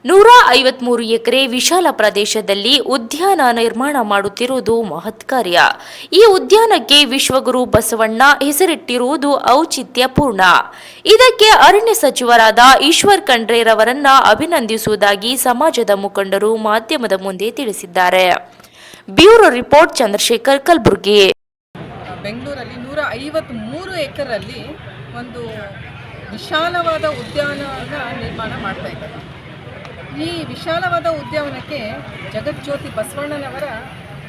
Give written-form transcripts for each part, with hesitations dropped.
153 ಎಕರೆ ವಿಶಾಲ ಪ್ರದೇಶದಲ್ಲಿ ಉದ್ಯಾನ ನಿರ್ಮಾಣ ಮಾಡುತ್ತಿರುವುದು ಮಹತ್ ಕಾರ್ಯ. ಈ ಉದ್ಯಾನಕ್ಕೆ ವಿಶ್ವಗುರು ಬಸವಣ್ಣ ಹೆಸರಿಟ್ಟಿರುವುದು ಔಚಿತ್ಯಪೂರ್ಣ. ಇದಕ್ಕೆ ಅರಣ್ಯ ಸಚಿವರಾದ ಈಶ್ವರ್ ಖಂಡ್ರೆರವರನ್ನ ಅಭಿನಂದಿಸುವುದಾಗಿ ಸಮಾಜದ ಮುಖಂಡರು ಮಾಧ್ಯಮದ ಮುಂದೆ ತಿಳಿಸಿದ್ದಾರೆ. Bureau report, Chandrashekar, Kalaburagi. ಬೆಂಗಳೂರಲ್ಲಿ 153 ಎಕರೆಯಲ್ಲಿ ಒಂದು ವಿಶಾಲವಾದ ಉದ್ಯಾನವನ್ನ ನಿರ್ಮಾಣ ಮಾಡ್ತಾ ಇದ್ದಾರೆ. ಈ ವಿಶಾಲವಾದ ಉದ್ಯಾನವನಕ್ಕೆ ಜಗಜ್ಯೋತಿ ಬಸವಣ್ಣನವರ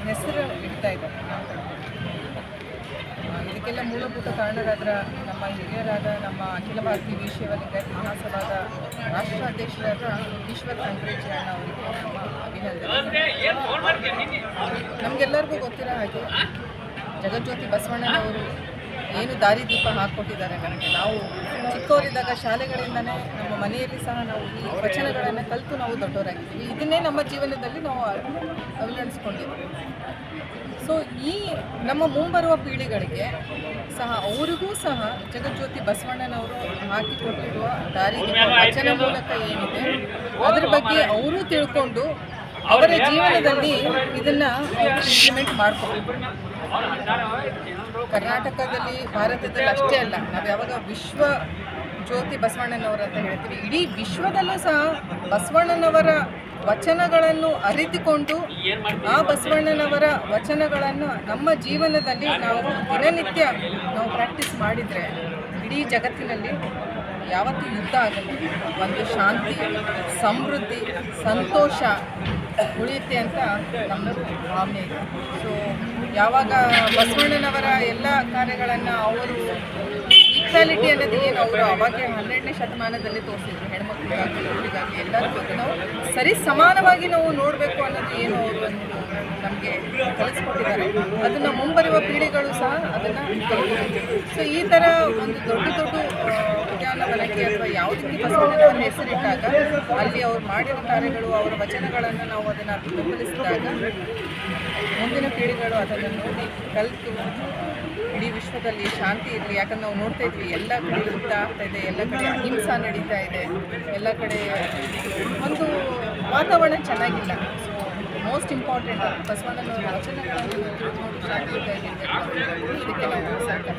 ಹೆಸರು ಇಡ್ತಾ ಇದ್ದಾರೆ. ಇದಕ್ಕೆಲ್ಲ ಮೂಲಭೂತ ಕಾರಣರಾದ ನಮ್ಮ ಹಿರಿಯರಾದ ನಮ್ಮ ಅಖಿಲ ಭಾರತೀಯ ವೀರಶೈವಲಿಂಗಾಯತ ಮಹಾಸಭಾದ ರಾಷ್ಟ್ರಾಧ್ಯಕ್ಷರಾದ ಈಶ್ವರ್ ಖಂಡ್ರೆ ಅವರಿಗೆ ನಮ್ಮ ಅಭಿನಂದನೆ. ನಮಗೆಲ್ಲರಿಗೂ ಗೊತ್ತಿರೋ ಹಾಗೆ ಜಗಜ್ಯೋತಿ ಬಸವಣ್ಣನವರು ಏನು ದಾರಿದೀಪ ಹಾಕ್ಕೊಟ್ಟಿದ್ದಾರೆ ನಮಗೆ. ನಾವು ಚಿಕ್ಕವರಿದ್ದಾಗ ಶಾಲೆಗಳಿಂದನೇ ನಮ್ಮ ಮನೆಯಲ್ಲಿ ಸಹ ನಾವು ಈ ವಚನಗಳನ್ನು ಕಲಿತು ನಾವು ದೊಡ್ಡವರಾಗಿದ್ದೀವಿ. ಇದನ್ನೇ ನಮ್ಮ ಜೀವನದಲ್ಲಿ ನಾವು ಅಳವಡಿಸ್ಕೊಂಡಿದ್ದೀವಿ. ಸೊ ಈ ನಮ್ಮ ಮುಂಬರುವ ಪೀಳಿಗೆಗಳಿಗೆ ಸಹ ಅವರಿಗೂ ಸಹ ಜಗಜ್ಯೋತಿ ಬಸವಣ್ಣನವರು ಹಾಕಿಕೊಟ್ಟಿರುವ ದಾರಿದೀಪ ವಚನ ಮೂಲಕ ಏನಿದೆ ಅದರ ಬಗ್ಗೆ ಅವರು ತಿಳ್ಕೊಂಡು ಅವರ ಜೀವನದಲ್ಲಿ ಇದನ್ನು ಇಂಪ್ಲಿಮೆಂಟ್ ಮಾಡ್ಕೋಬೇಕು. ಕರ್ನಾಟಕದಲ್ಲಿ, ಭಾರತದಲ್ಲಿ ಅಷ್ಟೇ ಅಲ್ಲ, ನಾವು ಯಾವಾಗ ವಿಶ್ವ ಜ್ಯೋತಿ ಬಸವಣ್ಣನವರು ಅಂತ ಹೇಳ್ತೀವಿ, ಇಡೀ ವಿಶ್ವದಲ್ಲೂ ಸಹ ಬಸವಣ್ಣನವರ ವಚನಗಳನ್ನು ಅರಿತುಕೊಂಡು ಆ ಬಸವಣ್ಣನವರ ವಚನಗಳನ್ನು ನಮ್ಮ ಜೀವನದಲ್ಲಿ ನಾವು ದಿನನಿತ್ಯ ನಾವು ಪ್ರಾಕ್ಟೀಸ್ ಮಾಡಿದರೆ ಇಡೀ ಜಗತ್ತಿನಲ್ಲಿ ಯಾವತ್ತೂ ಯುದ್ಧ ಆಗಲ್ಲ. ಒಂದು ಶಾಂತಿ, ಸಮೃದ್ಧಿ, ಸಂತೋಷ ಉಳಿಯುತ್ತೆ ಅಂತ ನಮ್ಮದು ಭಾವನೆ ಇದೆ. ಸೊ ಯಾವಾಗ ಬಸವಣ್ಣನವರ ಎಲ್ಲ ಕಾರ್ಯಗಳನ್ನು ಅವರು ಈಕ್ವಾಲಿಟಿ ಅನ್ನೋದು ಏನು ಅವರು ಅವಾಗ 12ನೇ ಶತಮಾನದಲ್ಲಿ ತೋರಿಸಿದ್ರು, ಹೆಣ್ಮಕ್ಳಿಗಾಗಿ ಹುಡುಗಿಗಾಗಿ ಎಲ್ಲರಿಗೂ ನಾವು ಸರಿ ಸಮಾನವಾಗಿ ನಾವು ನೋಡಬೇಕು ಅನ್ನೋದು ಏನು ಅವರು ಒಂದು ನಮಗೆ ಕಲಿಸ್ಕೊಟ್ಟಿದ್ದಾರೆ. ಅದನ್ನು ಮುಂಬರುವ ಪೀಳಿಗೆಗಳು ಸಹ ಅದನ್ನು ಕಲಿಬೇಕು. ಸೊ ಈ ಥರ ಒಂದು ದೊಡ್ಡ ದೊಡ್ಡ ಉದ್ಯಾನವನಕ್ಕೆ ಅಥವಾ ಯಾವುದಕ್ಕೆ ಬಸವಣ್ಣನವರ ಹೆಸರಿಟ್ಟಾಗ ಅಲ್ಲಿ ಅವ್ರು ಮಾಡಿರೋ ಕಾರ್ಯಗಳು, ಅವರ ವಚನಗಳನ್ನು ನಾವು ಅದನ್ನು ಬೆಂಬಲಿಸಿದಾಗ ಮುಂದಿನ ಪೀಳಿಗೆಗಳು ಅದನ್ನು ನೋಡಿ ಕಲಿತು ಇಡೀ ವಿಶ್ವದಲ್ಲಿ ಶಾಂತಿ ಇರಲಿ. ಯಾಕಂದ್ರೆ ನಾವು ನೋಡ್ತಾ ಇದ್ವಿ ಎಲ್ಲ ಕಡೆ ಯುದ್ಧ ಆಗ್ತಾ ಇದೆ, ಎಲ್ಲ ಕಡೆ ಅಹಿಂಸಾ ನಡೀತಾ ಇದೆ, ಎಲ್ಲ ಕಡೆ ಒಂದು ವಾತಾವರಣ ಚೆನ್ನಾಗಿಲ್ಲ. ಸೊ ಮೋಸ್ಟ್ ಇಂಪಾರ್ಟೆಂಟ್ ಬಸವಣ್ಣನವರ ವಚನಗಳನ್ನು ನೋಡಿ ಶಾಂತಿಯುತ ಇದಕ್ಕೆ ನಾವು ಸರ್ಕಾರ